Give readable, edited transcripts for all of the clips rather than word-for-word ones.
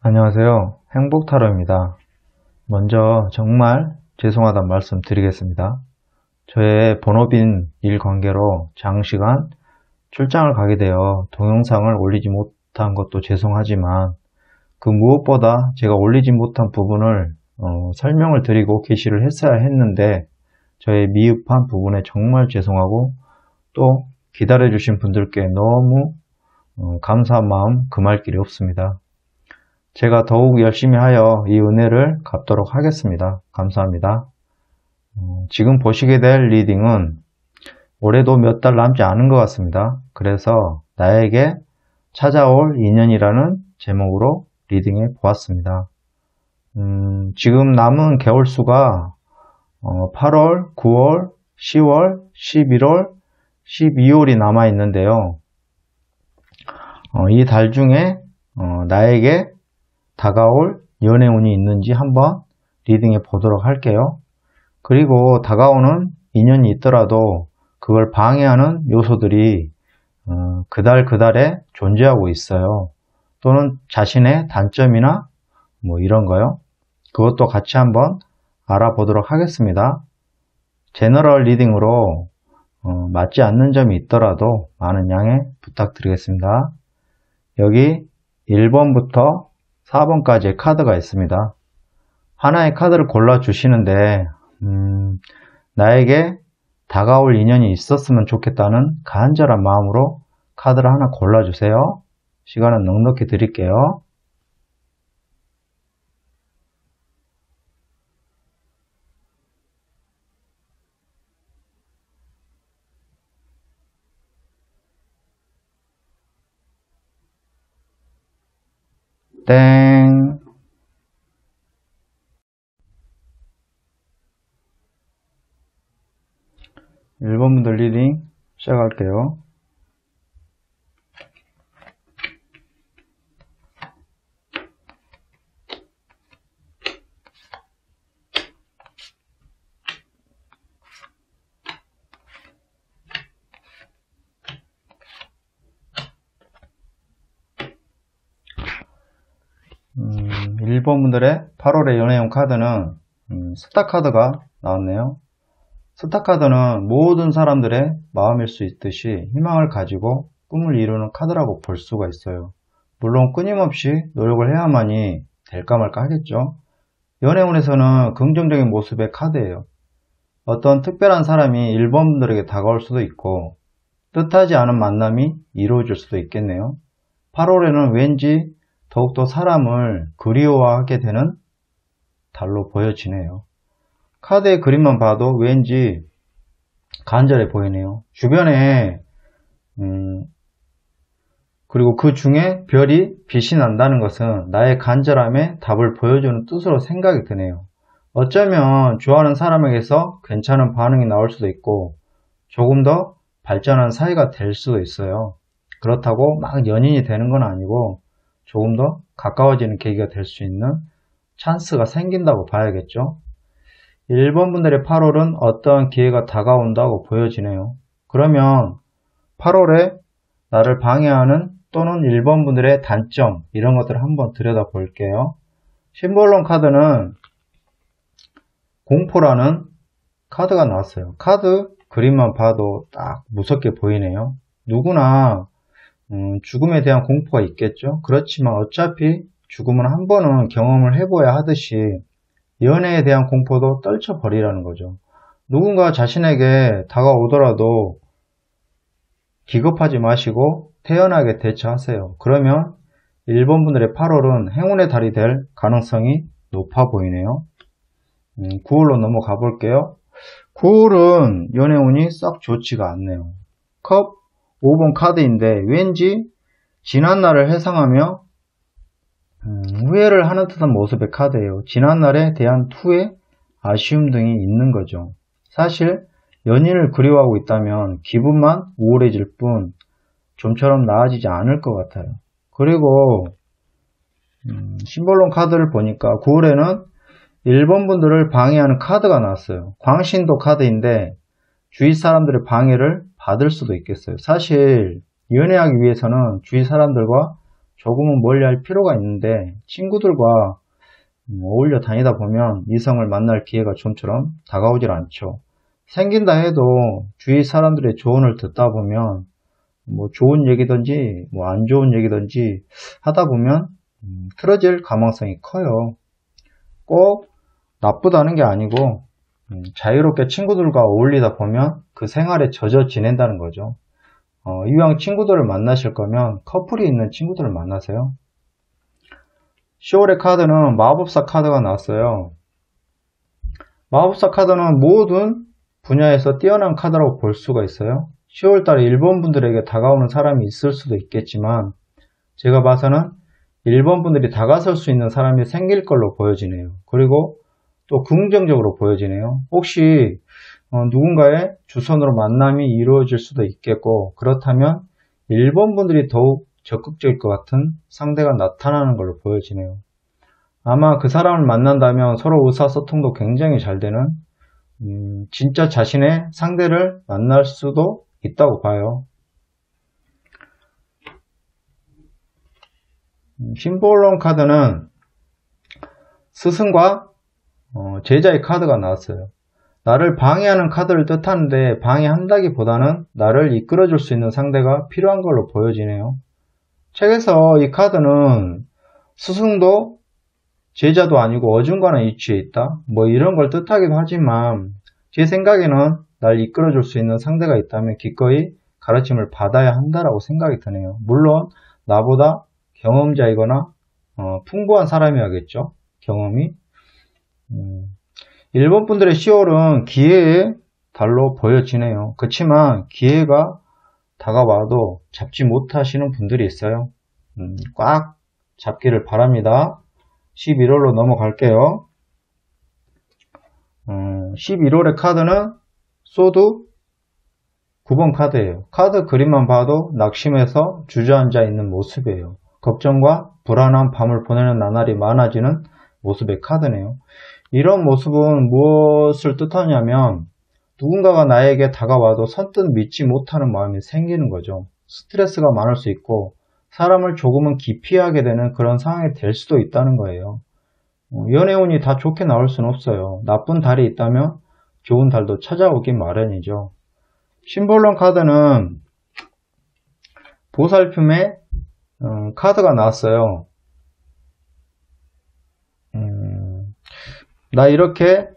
안녕하세요. 행복타로입니다. 먼저 정말 죄송하다는 말씀 드리겠습니다. 저의 본업인 일 관계로 장시간 출장을 가게 되어 동영상을 올리지 못한 것도 죄송하지만 그 무엇보다 제가 올리지 못한 부분을 설명을 드리고 게시를 했어야 했는데 저의 미흡한 부분에 정말 죄송하고 또 기다려주신 분들께 너무 감사한 마음 금할 길이 없습니다. 제가 더욱 열심히 하여 이 은혜를 갚도록 하겠습니다. 감사합니다. 지금 보시게 될 리딩은 올해도 몇 달 남지 않은 것 같습니다. 그래서 나에게 찾아올 인연이라는 제목으로 리딩해 보았습니다. 지금 남은 개월수가 8월, 9월, 10월, 11월, 12월이 남아 있는데요. 이 달 중에 나에게 다가올 연애운이 있는지 한번 리딩해 보도록 할게요. 그리고 다가오는 인연이 있더라도 그걸 방해하는 요소들이 그달에 존재하고 있어요. 또는 자신의 단점이나 뭐 이런 거요. 그것도 같이 한번 알아보도록 하겠습니다. 제너럴 리딩으로 맞지 않는 점이 있더라도 많은 양해 부탁드리겠습니다. 여기 1번부터 4번까지의 카드가 있습니다. 하나의 카드를 골라주시는데 나에게 다가올 인연이 있었으면 좋겠다는 간절한 마음으로 카드를 하나 골라주세요. 시간은 넉넉히 드릴게요. 땡. 1번분들 리딩 시작할게요. 음, 1번분들의 8월의 연애운 카드는 스타 카드가 나왔네요. 스타 카드는 모든 사람들의 마음일 수 있듯이 희망을 가지고 꿈을 이루는 카드라고 볼 수가 있어요. 물론 끊임없이 노력을 해야만이 될까 말까 하겠죠. 연애운에서는 긍정적인 모습의 카드예요. 어떤 특별한 사람이 1번분들에게 다가올 수도 있고 뜻하지 않은 만남이 이루어질 수도 있겠네요. 8월에는 왠지 더욱더 사람을 그리워하게 되는 달로 보여지네요. 카드의 그림만 봐도 왠지 간절해 보이네요. 주변에 그리고 그 중에 별이 빛이 난다는 것은 나의 간절함에 답을 보여주는 뜻으로 생각이 드네요. 어쩌면 좋아하는 사람에게서 괜찮은 반응이 나올 수도 있고 조금 더 발전한 사이가 될 수도 있어요. 그렇다고 막 연인이 되는 건 아니고 조금 더 가까워지는 계기가 될 수 있는 찬스가 생긴다고 봐야겠죠. 1번 분들의 8월은 어떠한 기회가 다가온다고 보여지네요. 그러면 8월에 나를 방해하는 또는 1번 분들의 단점 이런 것들을 한번 들여다 볼게요. 심볼론 카드는 공포라는 카드가 나왔어요. 카드 그림만 봐도 딱 무섭게 보이네요. 누구나 죽음에 대한 공포가 있겠죠. 그렇지만 어차피 죽음은 한 번은 경험을 해봐야 하듯이 연애에 대한 공포도 떨쳐버리라는 거죠. 누군가 자신에게 다가오더라도 기겁하지 마시고 태연하게 대처하세요. 그러면 1번 분들의 8월은 행운의 달이 될 가능성이 높아 보이네요. 9월로 넘어가 볼게요. 9월은 연애운이 썩 좋지가 않네요. 컵 5번 카드인데 왠지 지난날을 회상하며 후회를 하는 듯한 모습의 카드예요. 지난날에 대한 후회, 아쉬움 등이 있는 거죠. 사실 연인을 그리워하고 있다면 기분만 우울해질 뿐 좀처럼 나아지지 않을 것 같아요. 그리고 심볼론 카드를 보니까 9월에는 1번 분들을 방해하는 카드가 나왔어요. 광신도 카드인데 주위 사람들의 방해를 받을 수도 있겠어요. 사실 연애하기 위해서는 주위 사람들과 조금은 멀리 할 필요가 있는데 친구들과 어울려 다니다 보면 이성을 만날 기회가 좀처럼 다가오질 않죠. 생긴다 해도 주위 사람들의 조언을 듣다 보면 뭐 좋은 얘기든지 뭐 안 좋은 얘기든지 하다 보면 틀어질 가망성이 커요. 꼭 나쁘다는 게 아니고 자유롭게 친구들과 어울리다 보면 그 생활에 젖어 지낸다는 거죠. 이왕 친구들을 만나실 거면 커플이 있는 친구들을 만나세요. 10월의 카드는 마법사 카드가 나왔어요. 마법사 카드는 모든 분야에서 뛰어난 카드라고 볼 수가 있어요. 10월달에 일본 분들에게 다가오는 사람이 있을 수도 있겠지만 제가 봐서는 일본 분들이 다가설 수 있는 사람이 생길 걸로 보여지네요. 그리고 또 긍정적으로 보여지네요. 혹시 누군가의 주선으로 만남이 이루어질 수도 있겠고 그렇다면 일본 분들이 더욱 적극적일 것 같은 상대가 나타나는 걸로 보여지네요. 아마 그 사람을 만난다면 서로 의사소통도 굉장히 잘 되는 진짜 자신의 상대를 만날 수도 있다고 봐요. 심볼론 카드는 스승과 제자의 카드가 나왔어요. 나를 방해하는 카드를 뜻하는데 방해한다기보다는 나를 이끌어줄 수 있는 상대가 필요한 걸로 보여지네요. 책에서 이 카드는 스승도 제자도 아니고 어중간한 위치에 있다 뭐 이런 걸 뜻하기도 하지만 제 생각에는 날 이끌어줄 수 있는 상대가 있다면 기꺼이 가르침을 받아야 한다라고 생각이 드네요. 물론 나보다 경험자이거나 풍부한 사람이야겠죠. 경험이. 일본 분들의 10월은 기회의 달로 보여지네요. 그렇지만 기회가 다가와도 잡지 못하시는 분들이 있어요. 꽉 잡기를 바랍니다. 11월로 넘어갈게요. 11월의 카드는 소드 9번 카드예요. 카드 그림만 봐도 낙심해서 주저앉아 있는 모습이에요. 걱정과 불안한 밤을 보내는 나날이 많아지는 모습의 카드네요. 이런 모습은 무엇을 뜻하냐면 누군가가 나에게 다가와도 선뜻 믿지 못하는 마음이 생기는 거죠. 스트레스가 많을 수 있고 사람을 조금은 기피하게 되는 그런 상황이 될 수도 있다는 거예요. 연애운이 다 좋게 나올 수는 없어요. 나쁜 달이 있다면 좋은 달도 찾아오긴 마련이죠. 심볼론 카드는 보살핌의 카드가 나왔어요. 나 이렇게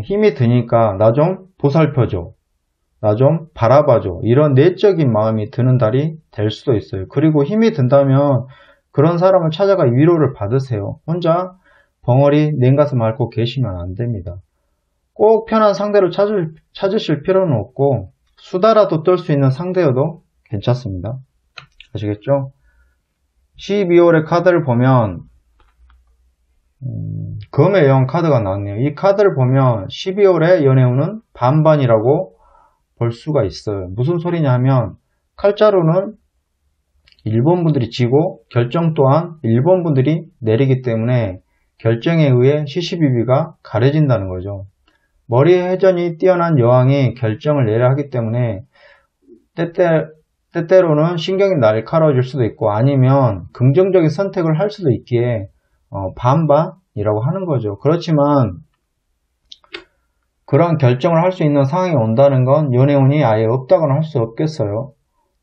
힘이 드니까 나 좀 보살펴줘. 나 좀 바라봐줘. 이런 내적인 마음이 드는 달이 될 수도 있어요. 그리고 힘이 든다면 그런 사람을 찾아가 위로를 받으세요. 혼자 벙어리 냉가슴 앓고 계시면 안 됩니다. 꼭 편한 상대를 찾으실 필요는 없고 수다라도 떨 수 있는 상대여도 괜찮습니다. 아시겠죠? 12월의 카드를 보면 금의 여왕 카드가 나왔네요. 이 카드를 보면 12월의 연애운은 반반이라고 볼 수가 있어요. 무슨 소리냐 하면 칼자루는 일본 분들이 지고 결정 또한 일본 분들이 내리기 때문에 결정에 의해 시시비비가 가려진다는 거죠. 머리의 회전이 뛰어난 여왕이 결정을 내려야 하기 때문에 때때로는 신경이 날카로워질 수도 있고 아니면 긍정적인 선택을 할 수도 있기에 반반이라고 하는 거죠. 그렇지만 그런 결정을 할 수 있는 상황이 온다는 건 연애운이 아예 없다고는 할 수 없겠어요.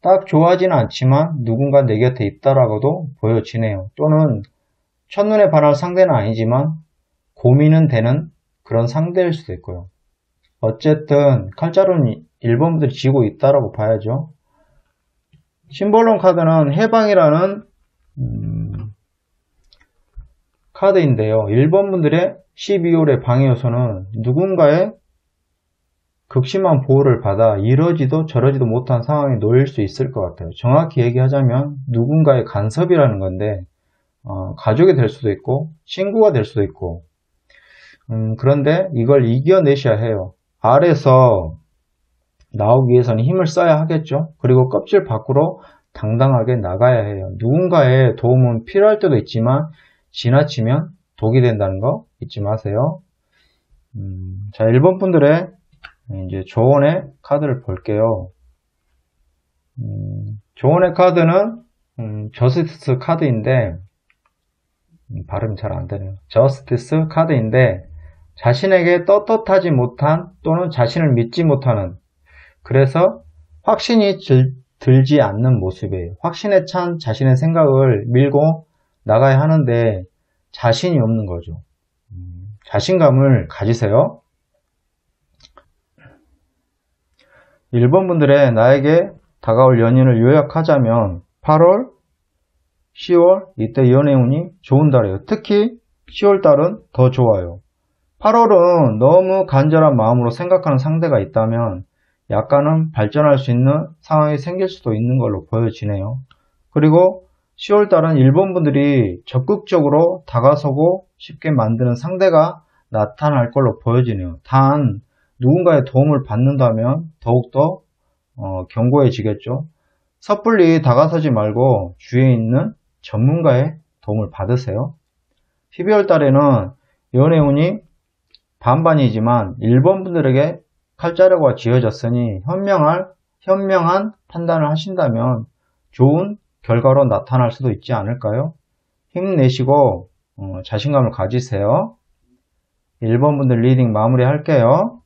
딱 좋아하지는 않지만 누군가 내 곁에 있다라고도 보여지네요. 또는 첫눈에 반할 상대는 아니지만 고민은 되는 그런 상대일 수도 있고요. 어쨌든 칼자루는 일본 분들이 지고 있다라고 봐야죠. 심볼론 카드는 해방이라는 카드인데요. 일본 분들의 12월의 방해 요소는 누군가의 극심한 보호를 받아 이러지도 저러지도 못한 상황에 놓일 수 있을 것 같아요. 정확히 얘기하자면 누군가의 간섭이라는 건데 가족이 될 수도 있고 친구가 될 수도 있고 그런데 이걸 이겨내셔야 해요. 알에서 나오기 위해서는 힘을 써야 하겠죠. 그리고 껍질 밖으로 당당하게 나가야 해요. 누군가의 도움은 필요할 때도 있지만 지나치면 독이 된다는 거 잊지 마세요. 자, 일본 분들의 이제 조언의 카드를 볼게요. 조언의 카드는 저스티스 카드인데, 발음이 잘 안 되네요. 저스티스 카드인데, 자신에게 떳떳하지 못한 또는 자신을 믿지 못하는, 그래서 확신이 들지 않는 모습이에요. 확신에 찬 자신의 생각을 밀고 나가야 하는데 자신이 없는 거죠. 자신감을 가지세요. 1번 분들의 나에게 다가올 연인을 요약하자면 8월, 10월 이때 연애 운이 좋은 달이에요. 특히 10월 달은 더 좋아요. 8월은 너무 간절한 마음으로 생각하는 상대가 있다면 약간은 발전할 수 있는 상황이 생길 수도 있는 걸로 보여지네요. 그리고 10월 달은 일본 분들이 적극적으로 다가서고 쉽게 만드는 상대가 나타날 걸로 보여지네요. 단 누군가의 도움을 받는다면 더욱더 견고해지겠죠. 섣불리 다가서지 말고 주위에 있는 전문가의 도움을 받으세요. 12월 달에는 연애운이 반반이지만 일본 분들에게 칼자루가 쥐어졌으니 현명한 판단을 하신다면 좋은 결과로 나타날 수도 있지 않을까요? 힘내시고 자신감을 가지세요. 1번 분들 리딩 마무리 할게요.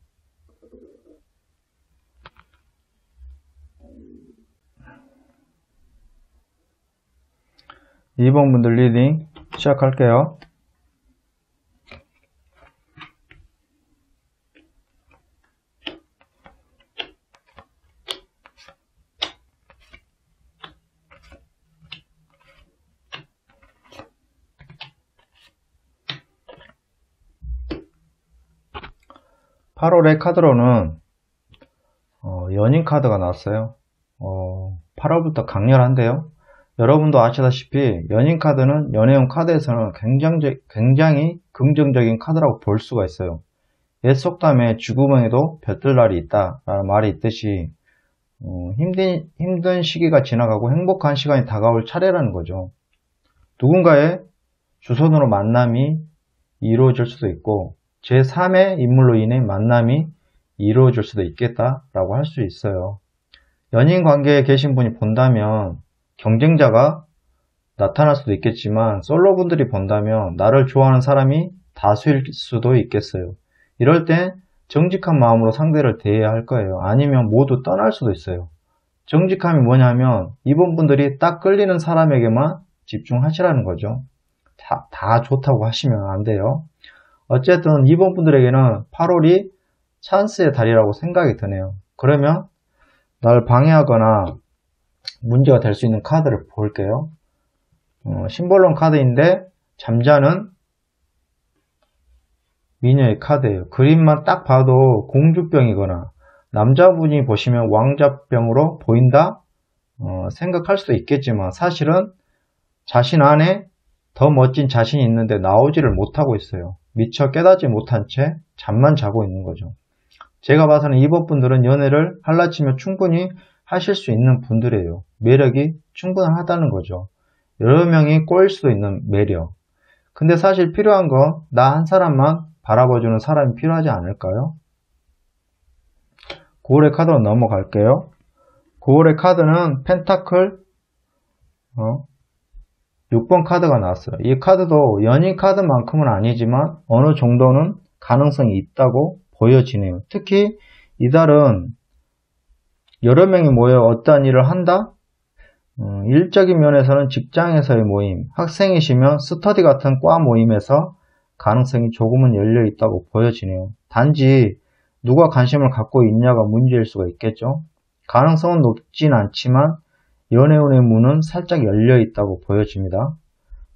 2번 분들 리딩 시작할게요. (8월의) 카드로는 연인 카드가 나왔어요. 8월부터 강렬한데요. 여러분도 아시다시피 연인 카드는 연애운 카드에서는 굉장히 긍정적인 카드라고 볼 수가 있어요. 옛 속담에 죽음에도 볕들 날이 있다 라는 말이 있듯이 힘든 시기가 지나가고 행복한 시간이 다가올 차례라는 거죠. 누군가의 주선으로 만남이 이루어질 수도 있고 제3의 인물로 인해 만남이 이루어질 수도 있겠다라고 할 수 있어요. 연인 관계에 계신 분이 본다면 경쟁자가 나타날 수도 있겠지만 솔로분들이 본다면 나를 좋아하는 사람이 다수일 수도 있겠어요. 이럴 때 정직한 마음으로 상대를 대해야 할 거예요. 아니면 모두 떠날 수도 있어요. 정직함이 뭐냐면 이번 분들이 딱 끌리는 사람에게만 집중하시라는 거죠. 다 좋다고 하시면 안 돼요. 어쨌든 이번 분들에게는 8월이 찬스의 달이라고 생각이 드네요. 그러면 나를 방해하거나 문제가 될 수 있는 카드를 볼게요. 심볼론 카드인데 잠자는 미녀의 카드예요. 그림만 딱 봐도 공주병이거나 남자분이 보시면 왕자병으로 보인다 생각할 수도 있겠지만 사실은 자신 안에 더 멋진 자신이 있는데 나오지를 못하고 있어요. 미처 깨닫지 못한 채 잠만 자고 있는 거죠. 제가 봐서는 이번 분들은 연애를 할라치면 충분히 하실 수 있는 분들이에요. 매력이 충분하다는 거죠. 여러 명이 꼬일 수도 있는 매력. 근데 사실 필요한 건 나 한 사람만 바라봐주는 사람이 필요하지 않을까요? 9월의 카드로 넘어갈게요. 9월의 카드는 펜타클 6번 카드가 나왔어요. 이 카드도 연인 카드만큼은 아니지만 어느 정도는 가능성이 있다고 보여지네요. 특히 이달은 여러 명이 모여 어떠한 일을 한다? 일적인 면에서는 직장에서의 모임, 학생이시면 스터디 같은 과 모임에서 가능성이 조금은 열려 있다고 보여지네요. 단지 누가 관심을 갖고 있냐가 문제일 수가 있겠죠. 가능성은 높진 않지만 연애운의 문은 살짝 열려 있다고 보여집니다.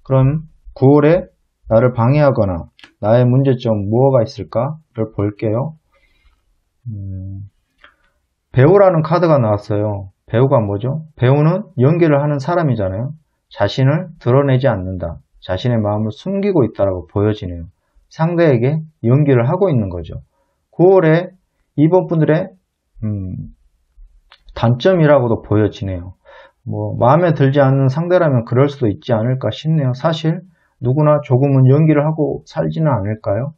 그럼 9월에 나를 방해하거나 나의 문제점 무엇가 있을까를 볼게요. 배우라는 카드가 나왔어요. 배우가 뭐죠? 배우는 연기를 하는 사람이잖아요. 자신을 드러내지 않는다. 자신의 마음을 숨기고 있다고 보여지네요. 상대에게 연기를 하고 있는 거죠. 9월에 이번 분들의 단점이라고도 보여지네요. 마음에 들지 않는 상대라면 그럴 수도 있지 않을까 싶네요. 사실 누구나 조금은 연기를 하고 살지는 않을까요?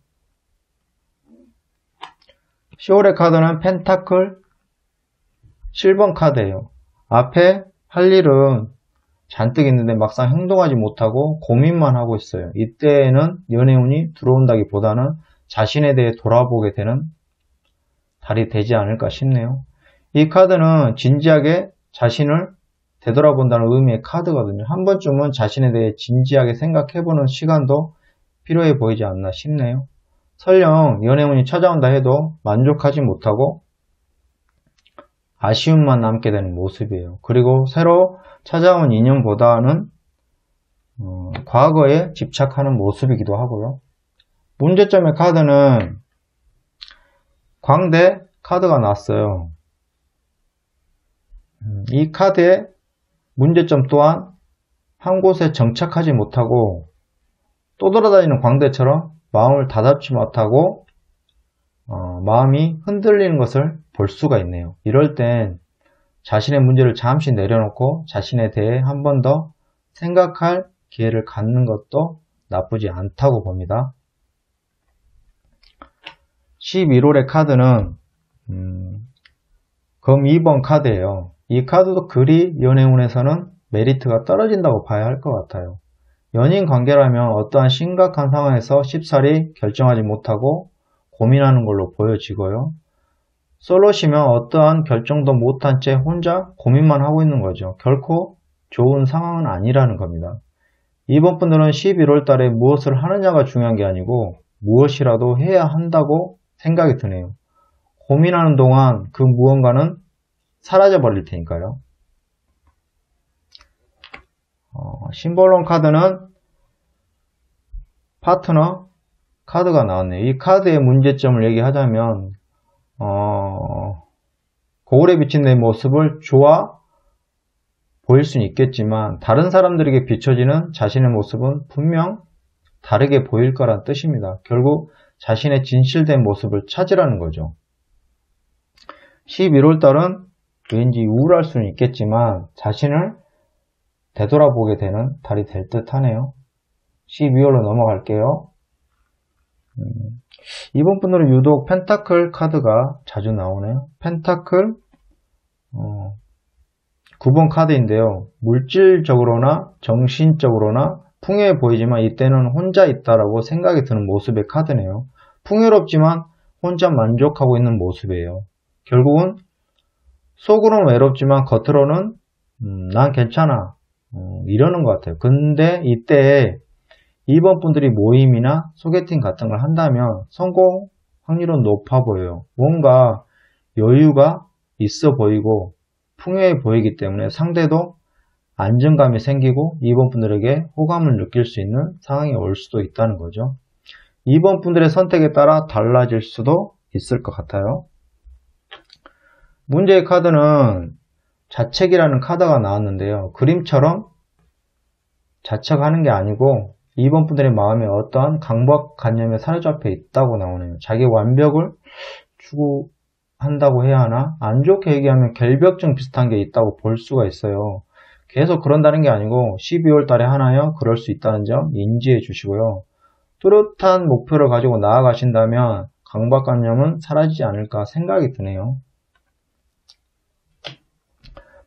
10월의 카드는 펜타클 7번 카드예요. 앞에 할 일은 잔뜩 있는데 막상 행동하지 못하고 고민만 하고 있어요. 이때는 연애운이 들어온다기보다는 자신에 대해 돌아보게 되는 달이 되지 않을까 싶네요. 이 카드는 진지하게 자신을 되돌아본다는 의미의 카드거든요. 한 번쯤은 자신에 대해 진지하게 생각해보는 시간도 필요해 보이지 않나 싶네요. 설령 연애운이 찾아온다 해도 만족하지 못하고 아쉬움만 남게 되는 모습이에요. 그리고 새로 찾아온 인연보다는 과거에 집착하는 모습이기도 하고요. 문제점의 카드는 광대 카드가 나왔어요. 이 카드의 문제점 또한 한 곳에 정착하지 못하고 떠돌아다니는 광대처럼 마음을 다잡지 못하고 마음이 흔들리는 것을 볼 수가 있네요. 이럴 땐 자신의 문제를 잠시 내려놓고 자신에 대해 한 번 더 생각할 기회를 갖는 것도 나쁘지 않다고 봅니다. 11홀의 카드는 검 2번 카드예요. 이 카드도 그리 연애운에서는 메리트가 떨어진다고 봐야 할 것 같아요. 연인 관계라면 어떠한 심각한 상황에서 쉽사리 결정하지 못하고 고민하는 걸로 보여지고요. 솔로시면 어떠한 결정도 못한 채 혼자 고민만 하고 있는 거죠. 결코 좋은 상황은 아니라는 겁니다. 이번 분들은 11월 달에 무엇을 하느냐가 중요한 게 아니고 무엇이라도 해야 한다고 생각이 드네요. 고민하는 동안 그 무언가는 사라져 버릴 테니까요. 심볼론 카드는 파트너 카드가 나왔네요. 이 카드의 문제점을 얘기하자면 거울에 비친 내 모습을 좋아 보일 수는 있겠지만 다른 사람들에게 비춰지는 자신의 모습은 분명 다르게 보일 거란 뜻입니다. 결국 자신의 진실된 모습을 찾으라는 거죠. 11월달은 왠지 우울할 수는 있겠지만 자신을 되돌아보게 되는 달이 될 듯 하네요. 12월로 넘어갈게요. 이번 분들은 유독 펜타클 카드가 자주 나오네요. 펜타클 9번 카드인데요. 물질적으로나 정신적으로나 풍요해 보이지만 이때는 혼자 있다라고 생각이 드는 모습의 카드네요. 풍요롭지만 혼자 만족하고 있는 모습이에요. 결국은 속으로는 외롭지만 겉으로는 난 괜찮아 이러는 것 같아요. 근데 이때 2번 분들이 모임이나 소개팅 같은 걸 한다면 성공 확률은 높아 보여요. 뭔가 여유가 있어 보이고 풍요해 보이기 때문에 상대도 안정감이 생기고 2번 분들에게 호감을 느낄 수 있는 상황이 올 수도 있다는 거죠. 2번 분들의 선택에 따라 달라질 수도 있을 것 같아요. 문제의 카드는 자책이라는 카드가 나왔는데요. 그림처럼 자책하는 게 아니고 2번 분들의 마음에 어떠한 강박관념에 사로잡혀 있다고 나오네요. 자기 완벽을 추구한다고 해야 하나? 안 좋게 얘기하면 결벽증 비슷한 게 있다고 볼 수가 있어요. 계속 그런다는 게 아니고 12월 달에 하나요? 그럴 수 있다는 점 인지해 주시고요. 뚜렷한 목표를 가지고 나아가신다면 강박관념은 사라지지 않을까 생각이 드네요.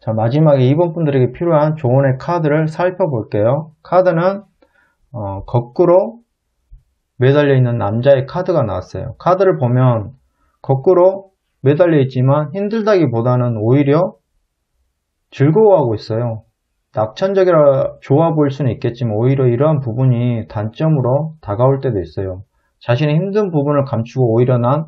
자, 마지막에 2번 분들에게 필요한 조언의 카드를 살펴볼게요. 카드는 거꾸로 매달려 있는 남자의 카드가 나왔어요. 카드를 보면 거꾸로 매달려 있지만 힘들다기보다는 오히려 즐거워하고 있어요. 낙천적이라 좋아 보일 수는 있겠지만 오히려 이러한 부분이 단점으로 다가올 때도 있어요. 자신의 힘든 부분을 감추고 오히려 난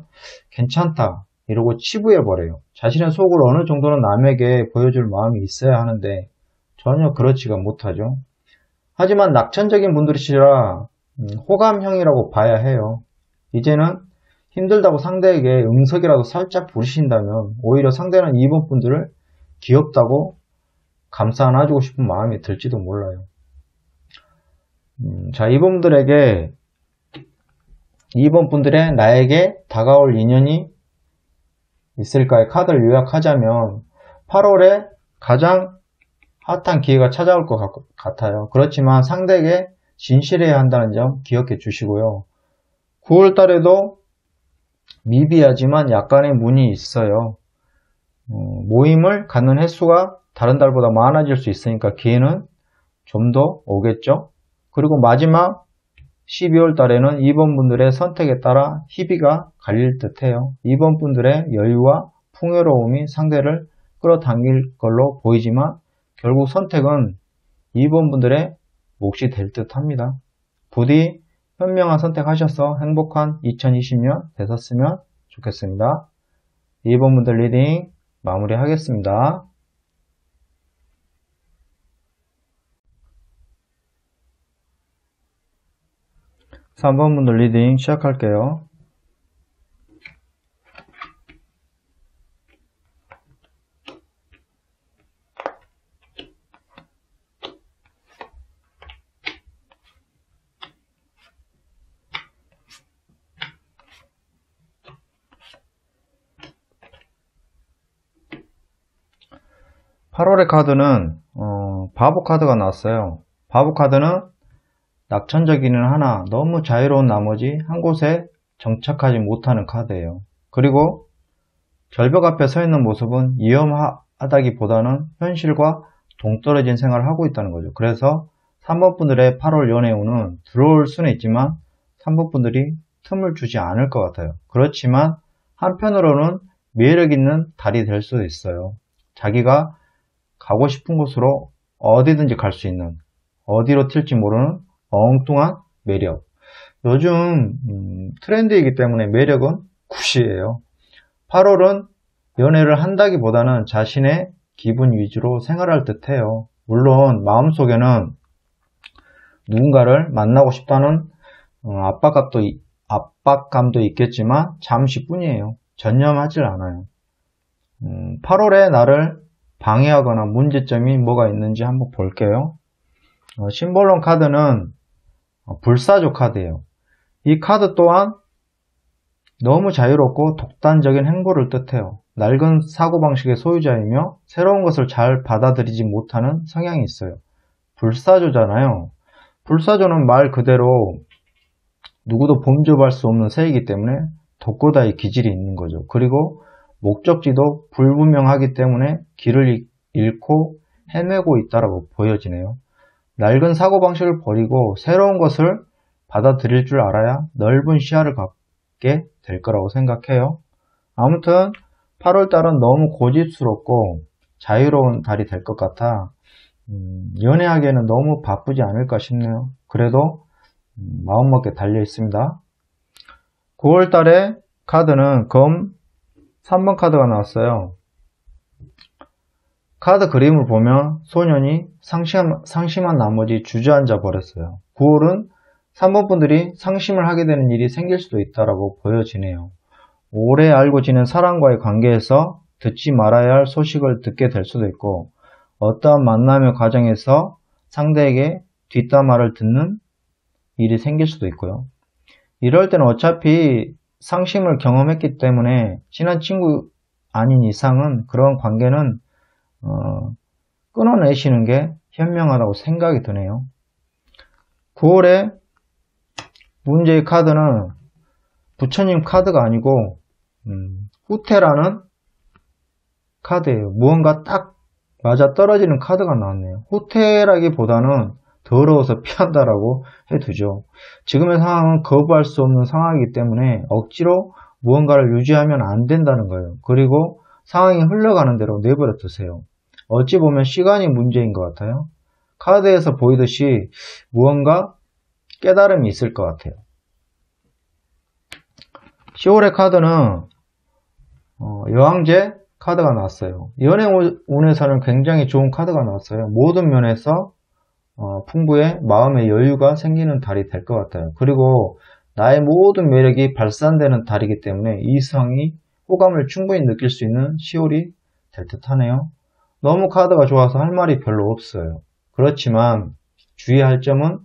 괜찮다 이러고 치부해버려요. 자신의 속을 어느 정도는 남에게 보여줄 마음이 있어야 하는데 전혀 그렇지가 못하죠. 하지만 낙천적인 분들이시라 호감형이라고 봐야 해요. 이제는 힘들다고 상대에게 응석이라도 살짝 부르신다면 오히려 상대는 2번 분들을 귀엽다고 감싸 안아주고 싶은 마음이 들지도 몰라요. 자, 2번 분들에게 2번 분들의 나에게 다가올 인연이 있을까의 카드를 요약하자면 8월에 가장 핫한 기회가 찾아올 것 같아요. 그렇지만 상대에게 진실해야 한다는 점 기억해 주시고요. 9월 달에도 미비하지만 약간의 문이 있어요. 모임을 갖는 횟수가 다른 달보다 많아질 수 있으니까 기회는 좀 더 오겠죠. 그리고 마지막 12월 달에는 2번 분들의 선택에 따라 희비가 갈릴 듯해요. 2번 분들의 여유와 풍요로움이 상대를 끌어당길 걸로 보이지만 결국 선택은 2번 분들의 몫이 될 듯합니다. 부디 현명한 선택하셔서 행복한 2020년 되셨으면 좋겠습니다. 2번 분들 리딩 마무리하겠습니다. 3번 분들 리딩 시작할게요. (8월의) 카드는 바보 카드가 나왔어요. 바보 카드는 낙천적이는 하나 너무 자유로운 나머지 한 곳에 정착하지 못하는 카드예요. 그리고 절벽 앞에 서 있는 모습은 위험하다기보다는 현실과 동떨어진 생활을 하고 있다는 거죠. 그래서 3번 분들의 8월 연애운은 들어올 수는 있지만 3번 분들이 틈을 주지 않을 것 같아요. 그렇지만 한편으로는 매력 있는 달이 될 수도 있어요. 자기가 가고 싶은 곳으로 어디든지 갈 수 있는, 어디로 튈지 모르는 엉뚱한 매력. 요즘 트렌드이기 때문에 매력은 굿이에요. 8월은 연애를 한다기보다는 자신의 기분 위주로 생활할 듯해요. 물론 마음속에는 누군가를 만나고 싶다는 압박감도 있겠지만 잠시뿐이에요. 전념하질 않아요. 8월에 나를 방해하거나 문제점이 뭐가 있는지 한번 볼게요. 심볼론 카드는 불사조 카드예요. 이 카드 또한 너무 자유롭고 독단적인 행보를 뜻해요. 낡은 사고방식의 소유자이며 새로운 것을 잘 받아들이지 못하는 성향이 있어요. 불사조잖아요. 불사조는 말 그대로 누구도 범접할 수 없는 새이기 때문에 독고다이 기질이 있는 거죠. 그리고 목적지도 불분명하기 때문에 길을 잃고 헤매고 있다고 보여지네요. 낡은 사고방식을 버리고 새로운 것을 받아들일 줄 알아야 넓은 시야를 갖게 될 거라고 생각해요. 아무튼 8월달은 너무 고집스럽고 자유로운 달이 될 것 같아 연애하기에는 너무 바쁘지 않을까 싶네요. 그래도 마음먹게 달려 있습니다. 9월달에 카드는 검 3번 카드가 나왔어요. 카드 그림을 보면 소년이 상심한 나머지 주저앉아 버렸어요. 9월은 3번 분들이 상심을 하게 되는 일이 생길 수도 있다고 보여지네요. 오래 알고 지낸 사람과의 관계에서 듣지 말아야 할 소식을 듣게 될 수도 있고 어떠한 만남의 과정에서 상대에게 뒷담화를 듣는 일이 생길 수도 있고요. 이럴 때는 어차피 상심을 경험했기 때문에 친한 친구 아닌 이상은 그런 관계는 끊어내시는 게 현명하다고 생각이 드네요. 9월에 문제의 카드는 부처님 카드가 아니고 후퇴라는 카드예요. 무언가 딱 맞아 떨어지는 카드가 나왔네요. 후퇴라기보다는 더러워서 피한다라고 해두죠. 지금의 상황은 거부할 수 없는 상황이기 때문에 억지로 무언가를 유지하면 안 된다는 거예요. 그리고 상황이 흘러가는 대로 내버려 두세요. 어찌 보면 시간이 문제인 것 같아요. 카드에서 보이듯이 무언가 깨달음이 있을 것 같아요. 10월의 카드는 여왕제 카드가 나왔어요. 연애운에서는 굉장히 좋은 카드가 나왔어요. 모든 면에서 풍부해 마음의 여유가 생기는 달이 될 것 같아요. 그리고 나의 모든 매력이 발산되는 달이기 때문에 이성이 호감을 충분히 느낄 수 있는 10월이 될 듯 하네요. 너무 카드가 좋아서 할 말이 별로 없어요. 그렇지만 주의할 점은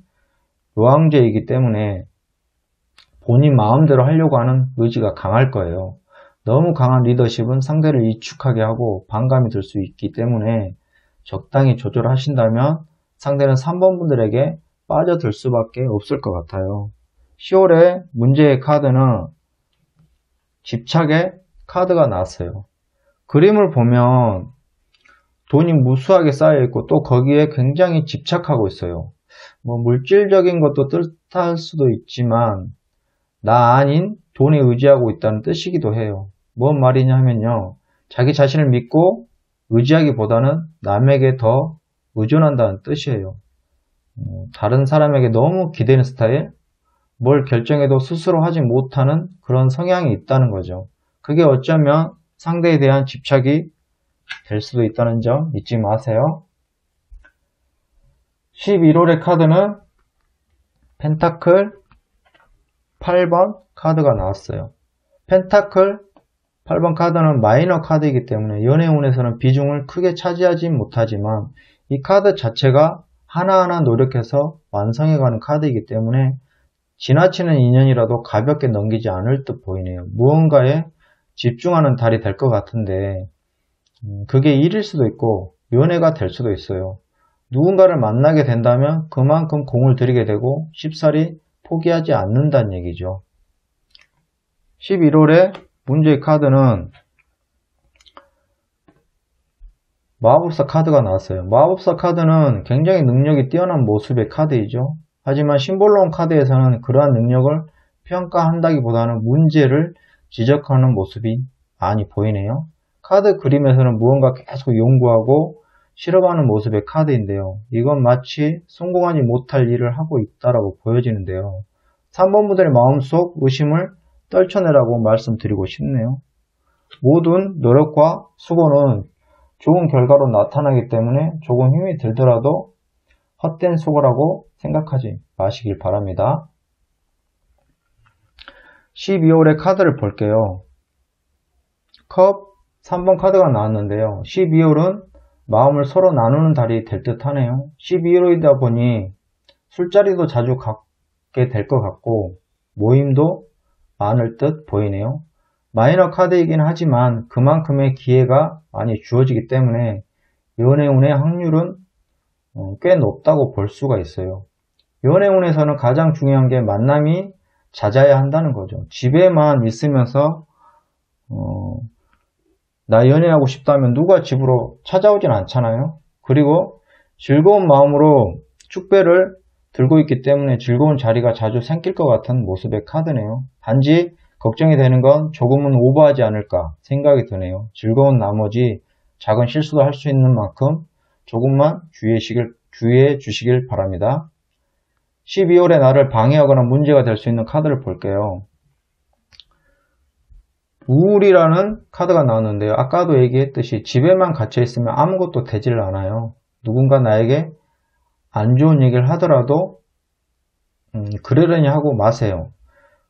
여왕제이기 때문에 본인 마음대로 하려고 하는 의지가 강할 거예요. 너무 강한 리더십은 상대를 위축하게 하고 반감이 들 수 있기 때문에 적당히 조절하신다면 상대는 3번 분들에게 빠져들 수밖에 없을 것 같아요. 10월에 문제의 카드는 집착의 카드가 나왔어요. 그림을 보면 돈이 무수하게 쌓여있고 또 거기에 굉장히 집착하고 있어요. 뭐 물질적인 것도 뜻할 수도 있지만 나 아닌 돈에 의지하고 있다는 뜻이기도 해요. 뭔 말이냐 하면요. 자기 자신을 믿고 의지하기보다는 남에게 더 의존한다는 뜻이에요. 다른 사람에게 너무 기대는 스타일, 뭘 결정해도 스스로 하지 못하는 그런 성향이 있다는 거죠. 그게 어쩌면 상대에 대한 집착이 될 수도 있다는 점 잊지 마세요. 11홀의 카드는 펜타클 8번 카드가 나왔어요. 펜타클 8번 카드는 마이너 카드이기 때문에 연애운에서는 비중을 크게 차지하지 못하지만 이 카드 자체가 하나하나 노력해서 완성해가는 카드이기 때문에 지나치는 인연이라도 가볍게 넘기지 않을 듯 보이네요. 무언가에 집중하는 달이 될 것 같은데 그게 일일 수도 있고 연애가 될 수도 있어요. 누군가를 만나게 된다면 그만큼 공을 들이게 되고 쉽사리 포기하지 않는다는 얘기죠. 11홀의 문제의 카드는 마법사 카드가 나왔어요. 마법사 카드는 굉장히 능력이 뛰어난 모습의 카드이죠. 하지만 심볼론 카드에서는 그러한 능력을 평가한다기보다는 문제를 지적하는 모습이 많이 보이네요. 카드 그림에서는 무언가 계속 연구하고 실험하는 모습의 카드인데요. 이건 마치 성공하지 못할 일을 하고 있다라고 보여지는데요. 3번 분들의 마음속 의심을 떨쳐내라고 말씀드리고 싶네요. 모든 노력과 수고는 좋은 결과로 나타나기 때문에 조금 힘이 들더라도 헛된 수고라고 생각하지 마시길 바랍니다. 12홀의 카드를 볼게요. 컵 3번 카드가 나왔는데요. 12홀은 마음을 서로 나누는 달이 될 듯 하네요. 12홀이다 보니 술자리도 자주 갖게 될 것 같고 모임도 많을 듯 보이네요. 마이너 카드이긴 하지만 그만큼의 기회가 많이 주어지기 때문에 연애운의 확률은 꽤 높다고 볼 수가 있어요. 연애운에서는 가장 중요한 게 만남이 잦아야 한다는 거죠. 집에만 있으면서 나 연애하고 싶다면 누가 집으로 찾아오진 않잖아요. 그리고 즐거운 마음으로 축배를 들고 있기 때문에 즐거운 자리가 자주 생길 것 같은 모습의 카드네요. 단지 걱정이 되는 건 조금은 오버하지 않을까 생각이 드네요. 즐거운 나머지 작은 실수도 할 수 있는 만큼 조금만 주의해 주시길 바랍니다. 12홀에 나를 방해하거나 문제가 될 수 있는 카드를 볼게요. 우울이라는 카드가 나왔는데요. 아까도 얘기했듯이 집에만 갇혀 있으면 아무것도 되질 않아요. 누군가 나에게 안 좋은 얘기를 하더라도 그러려니 하고 마세요.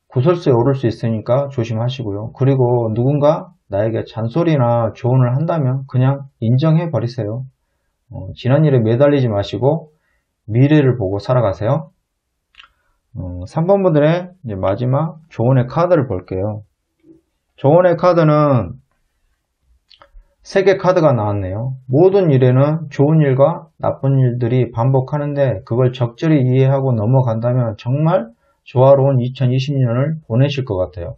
구설수에 오를 수 있으니까 조심하시고요. 그리고 누군가 나에게 잔소리나 조언을 한다면 그냥 인정해 버리세요. 지난 일에 매달리지 마시고 미래를 보고 살아가세요. 3번 분들의 이제 마지막 조언의 카드를 볼게요. 조언의 카드는 3개 카드가 나왔네요. 모든 일에는 좋은 일과 나쁜 일들이 반복하는데 그걸 적절히 이해하고 넘어간다면 정말 조화로운 2020년을 보내실 것 같아요.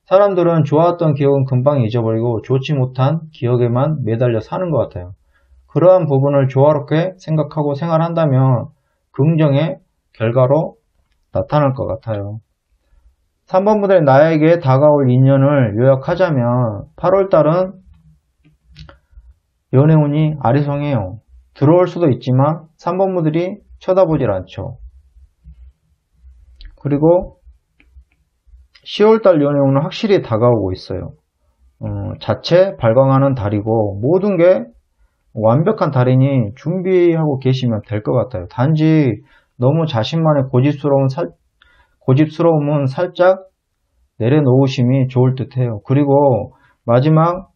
사람들은 좋았던 기억은 금방 잊어버리고 좋지 못한 기억에만 매달려 사는 것 같아요. 그러한 부분을 조화롭게 생각하고 생활한다면 긍정의 결과로 나타날 것 같아요. 3번 분들의 나에게 다가올 인연을 요약하자면 8월달은 연애운이 아리송해요. 들어올 수도 있지만 3번 분들이 쳐다보질 않죠. 그리고 10월달 연애운은 확실히 다가오고 있어요. 자체 발광하는 달이고 모든 게 완벽한 달이니 준비하고 계시면 될 것 같아요. 단지 너무 자신만의 고집스러움은 살짝 내려놓으심이 좋을 듯 해요. 그리고 마지막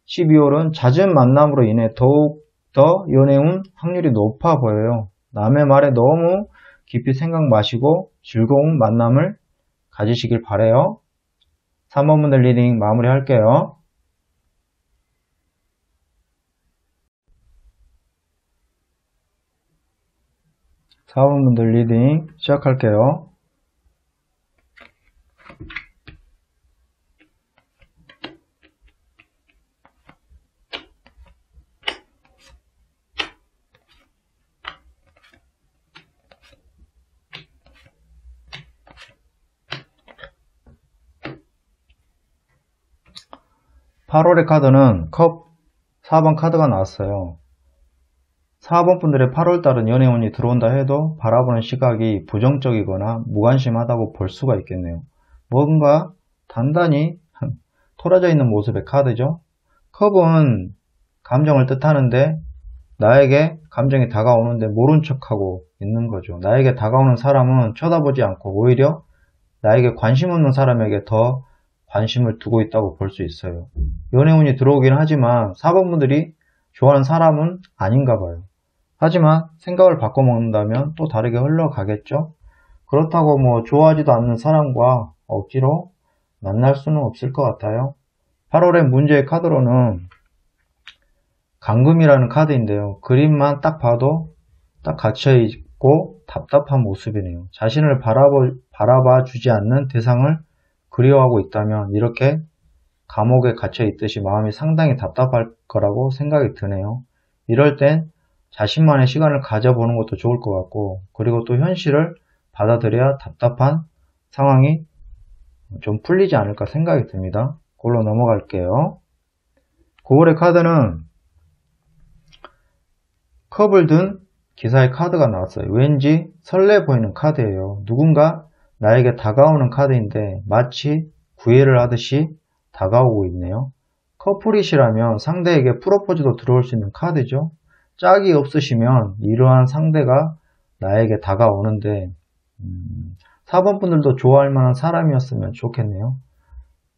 12월은 잦은 만남으로 인해 더욱 더 연애운 확률이 높아 보여요. 남의 말에 너무 깊이 생각 마시고 즐거운 만남을 가지시길 바래요. 3번 분들 리딩 마무리 할게요. 4번 분들 리딩 시작할게요. 8월의 카드는 컵 4번 카드가 나왔어요. 4번 분들의 8월달은 연애운이 들어온다 해도 바라보는 시각이 부정적이거나 무관심하다고 볼 수가 있겠네요. 뭔가 단단히 토라져 있는 모습의 카드죠. 컵은 감정을 뜻하는데 나에게 감정이 다가오는데 모른 척하고 있는 거죠. 나에게 다가오는 사람은 쳐다보지 않고 오히려 나에게 관심 없는 사람에게 더 관심을 두고 있다고 볼 수 있어요. 연애운이 들어오긴 하지만 4번 분들이 좋아하는 사람은 아닌가 봐요. 하지만 생각을 바꿔먹는다면 또 다르게 흘러가겠죠. 그렇다고 뭐 좋아하지도 않는 사람과 억지로 만날 수는 없을 것 같아요. 8월의 문제의 카드로는 감금이라는 카드인데요. 그림만 딱 봐도 딱 갇혀있고 답답한 모습이네요. 자신을 바라봐 주지 않는 대상을 그리워하고 있다면 이렇게 감옥에 갇혀있듯이 마음이 상당히 답답할 거라고 생각이 드네요. 이럴 땐 자신만의 시간을 가져보는 것도 좋을 것 같고, 그리고 또 현실을 받아들여야 답답한 상황이 좀 풀리지 않을까 생각이 듭니다. 그걸로 넘어갈게요. 9월의 카드는 컵을 든 기사의 카드가 나왔어요. 왠지 설레 보이는 카드예요. 누군가 나에게 다가오는 카드인데 마치 구애를 하듯이 다가오고 있네요. 커플이시라면 상대에게 프로포즈도 들어올 수 있는 카드죠. 짝이 없으시면 이러한 상대가 나에게 다가오는데 4번 분들도 좋아할 만한 사람이었으면 좋겠네요.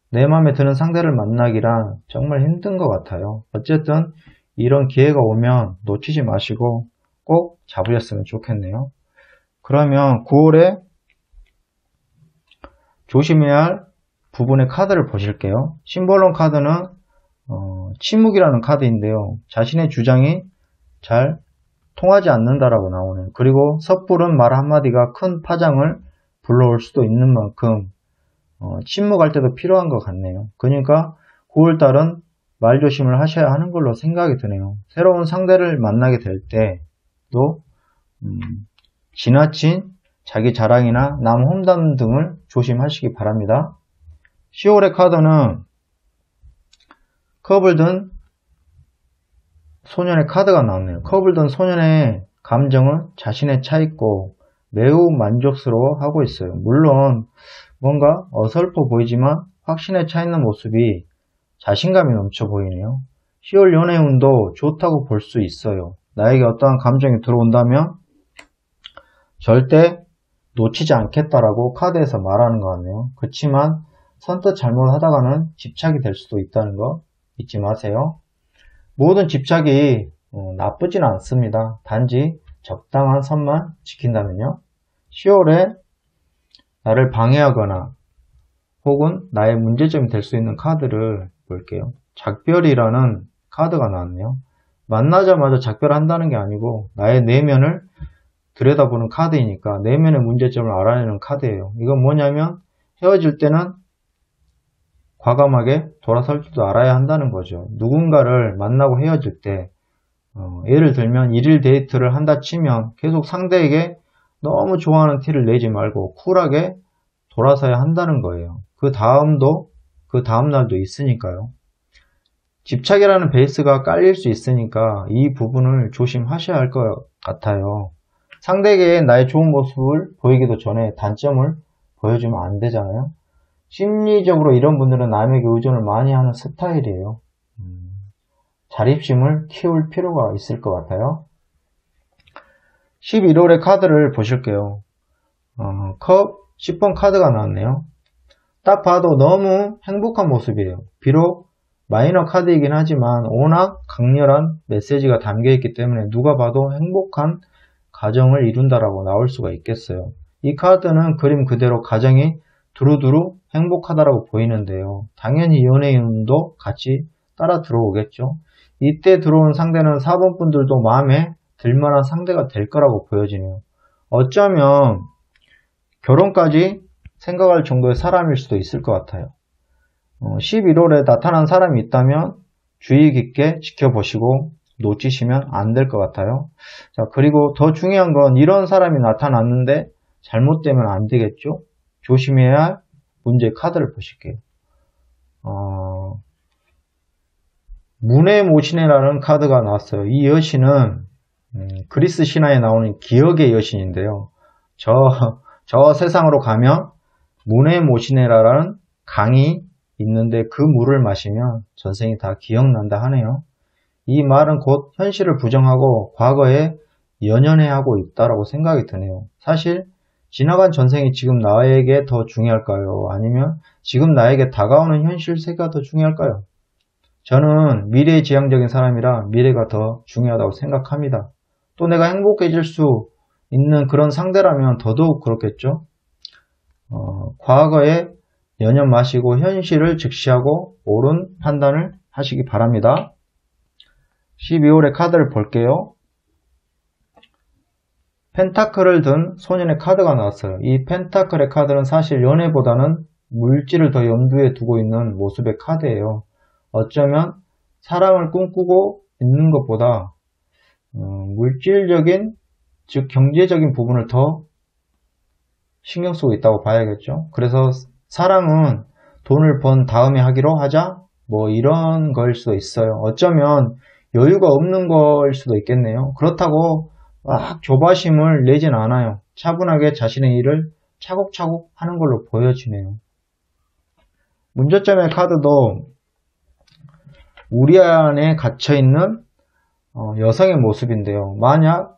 내 마음에 드는 상대를 만나기란 정말 힘든 것 같아요. 어쨌든 이런 기회가 오면 놓치지 마시고 꼭 잡으셨으면 좋겠네요. 그러면 9월에 조심해야 할 부분의 카드를 보실게요. 심볼론 카드는 침묵이라는 카드인데요. 자신의 주장이 잘 통하지 않는다라고 나오네요. 그리고 섣부른 말 한마디가 큰 파장을 불러올 수도 있는 만큼 침묵할 때도 필요한 것 같네요. 그러니까 9월달은 말조심을 하셔야 하는 걸로 생각이 드네요. 새로운 상대를 만나게 될 때도 지나친 자기 자랑이나 남 험담 등을 조심하시기 바랍니다. 10월의 카드는 컵을 든 소년의 카드가 나왔네요. 컵을 든 소년의 감정은 자신에 차 있고 매우 만족스러워하고 있어요. 물론 뭔가 어설퍼 보이지만 확신에 차 있는 모습이 자신감이 넘쳐 보이네요. 10월 연애운도 좋다고 볼 수 있어요. 나에게 어떠한 감정이 들어온다면 절대 놓치지 않겠다라고 카드에서 말하는 것 같네요. 그렇지만 선뜻 잘못하다가는 집착이 될 수도 있다는 거 잊지 마세요. 모든 집착이 나쁘진 않습니다. 단지 적당한 선만 지킨다면요. 10월에 나를 방해하거나 혹은 나의 문제점이 될 수 있는 카드를 볼게요. 작별이라는 카드가 나왔네요. 만나자마자 작별한다는 게 아니고 나의 내면을 들여다보는 카드이니까 내면의 문제점을 알아내는 카드예요. 이건 뭐냐면 헤어질 때는 과감하게 돌아설 줄도 알아야 한다는 거죠. 누군가를 만나고 헤어질 때 예를 들면 1일 데이트를 한다 치면 계속 상대에게 너무 좋아하는 티를 내지 말고 쿨하게 돌아서야 한다는 거예요. 그 다음 날도 있으니까요. 집착이라는 베이스가 깔릴 수 있으니까 이 부분을 조심하셔야 할 것 같아요. 상대에게 나의 좋은 모습을 보이기도 전에 단점을 보여주면 안 되잖아요. 심리적으로 이런 분들은 남에게 의존을 많이 하는 스타일이에요. 자립심을 키울 필요가 있을 것 같아요. 11월의 카드를 보실게요. 컵 10번 카드가 나왔네요. 딱 봐도 너무 행복한 모습이에요. 비록 마이너 카드이긴 하지만 워낙 강렬한 메시지가 담겨있기 때문에 누가 봐도 행복한 가정을 이룬다라고 나올 수가 있겠어요. 이 카드는 그림 그대로 가정이 두루두루 행복하다라고 보이는데요. 당연히 연애운도 같이 따라 들어오겠죠. 이때 들어온 상대는 4번 분들도 마음에 들만한 상대가 될 거라고 보여지네요. 어쩌면 결혼까지 생각할 정도의 사람일 수도 있을 것 같아요. 11월에 나타난 사람이 있다면 주의 깊게 지켜보시고 놓치시면 안 될 것 같아요. 자, 그리고 더 중요한 건 이런 사람이 나타났는데 잘못되면 안 되겠죠. 조심해야 할 문제의 카드를 보실게요. 문의 모시네라는 카드가 나왔어요. 이 여신은 그리스 신화에 나오는 기억의 여신인데요. 저 세상으로 가면 문의 모시네라라는 강이 있는데 그 물을 마시면 전생이 다 기억난다 하네요. 이 말은 곧 현실을 부정하고 과거에 연연해하고 있다라고 생각이 드네요. 사실 지나간 전생이 지금 나에게 더 중요할까요? 아니면 지금 나에게 다가오는 현실 세계가 더 중요할까요? 저는 미래지향적인 사람이라 미래가 더 중요하다고 생각합니다. 또 내가 행복해질 수 있는 그런 상대라면 더더욱 그렇겠죠? 과거에 연연 마시고 현실을 직시하고 옳은 판단을 하시기 바랍니다. 12월의 카드를 볼게요. 펜타클을 든 소년의 카드가 나왔어요. 이 펜타클의 카드는 사실 연애보다는 물질을 더 염두에 두고 있는 모습의 카드예요. 어쩌면 사랑을 꿈꾸고 있는 것보다 물질적인, 즉 경제적인 부분을 더 신경 쓰고 있다고 봐야겠죠. 그래서 사랑은 돈을 번 다음에 하기로 하자, 뭐 이런 거일 수도 있어요. 어쩌면 여유가 없는 거일 수도 있겠네요. 그렇다고 막 조바심을 내진 않아요. 차분하게 자신의 일을 차곡차곡 하는 걸로 보여지네요. 문제점의 카드도 우리 안에 갇혀있는 여성의 모습인데요. 만약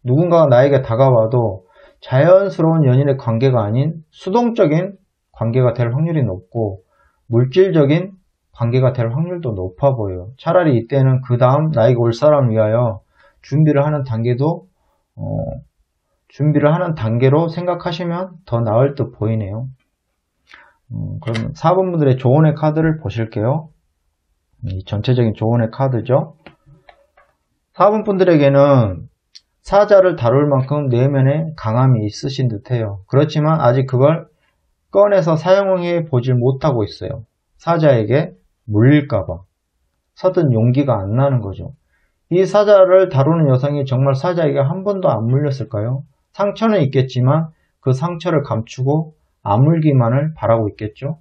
누군가가 나에게 다가와도 자연스러운 연인의 관계가 아닌 수동적인 관계가 될 확률이 높고 물질적인 관계가 될 확률도 높아 보여요. 차라리 이때는 그 다음 나에게 올 사람을 위하여 준비를 하는 단계로 생각하시면 더 나을 듯 보이네요. 그럼 4번 분들의 조언의 카드를 보실게요. 이 전체적인 조언의 카드죠. 4번 분들에게는 사자를 다룰 만큼 내면에 강함이 있으신 듯해요. 그렇지만 아직 그걸 꺼내서 사용해 보질 못하고 있어요. 사자에게 물릴까봐 서든 용기가 안 나는 거죠. 이 사자를 다루는 여성이 정말 사자에게 한 번도 안 물렸을까요? 상처는 있겠지만 그 상처를 감추고 안 물기만을 바라고 있겠죠.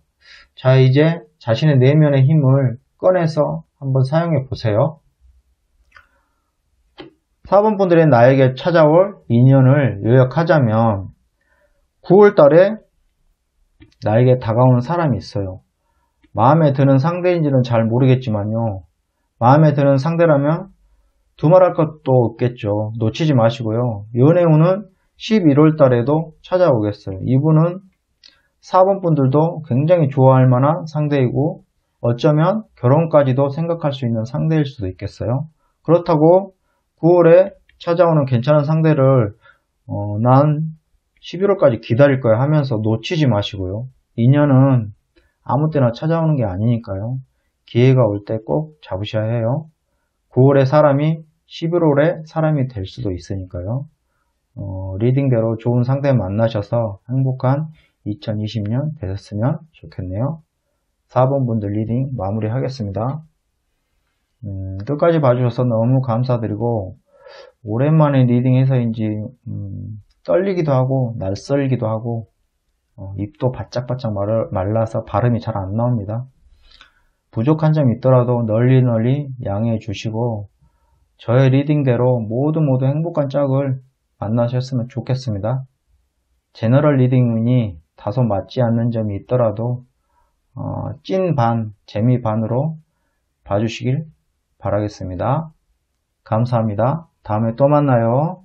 자, 이제 자신의 내면의 힘을 꺼내서 한번 사용해 보세요. 4번 분들의 나에게 찾아올 인연을 요약하자면 9월 달에 나에게 다가오는 사람이 있어요. 마음에 드는 상대인지는 잘 모르겠지만요. 마음에 드는 상대라면 두말할 것도 없겠죠. 놓치지 마시고요. 연애운은 11월 달에도 찾아오겠어요. 이분은 4번 분들도 굉장히 좋아할 만한 상대이고 어쩌면 결혼까지도 생각할 수 있는 상대일 수도 있겠어요. 그렇다고 9월에 찾아오는 괜찮은 상대를 난 11월까지 기다릴 거야 하면서 놓치지 마시고요. 인연은 아무 때나 찾아오는 게 아니니까요. 기회가 올 때 꼭 잡으셔야 해요. 9월의 사람이 11월에 사람이 될 수도 있으니까요. 리딩대로 좋은 상대 만나셔서 행복한 2020년 되셨으면 좋겠네요. 4번 분들 리딩 마무리 하겠습니다. 끝까지 봐주셔서 너무 감사드리고 오랜만에 리딩해서인지 떨리기도 하고 낯설기도 하고 입도 바짝바짝 말라서 발음이 잘 안 나옵니다. 부족한 점이 있더라도 널리 양해해 주시고 저의 리딩대로 모두 행복한 짝을 만나셨으면 좋겠습니다. 제너럴 리딩운이 다소 맞지 않는 점이 있더라도 찐 반, 재미 반으로 봐주시길 바라겠습니다. 감사합니다. 다음에 또 만나요.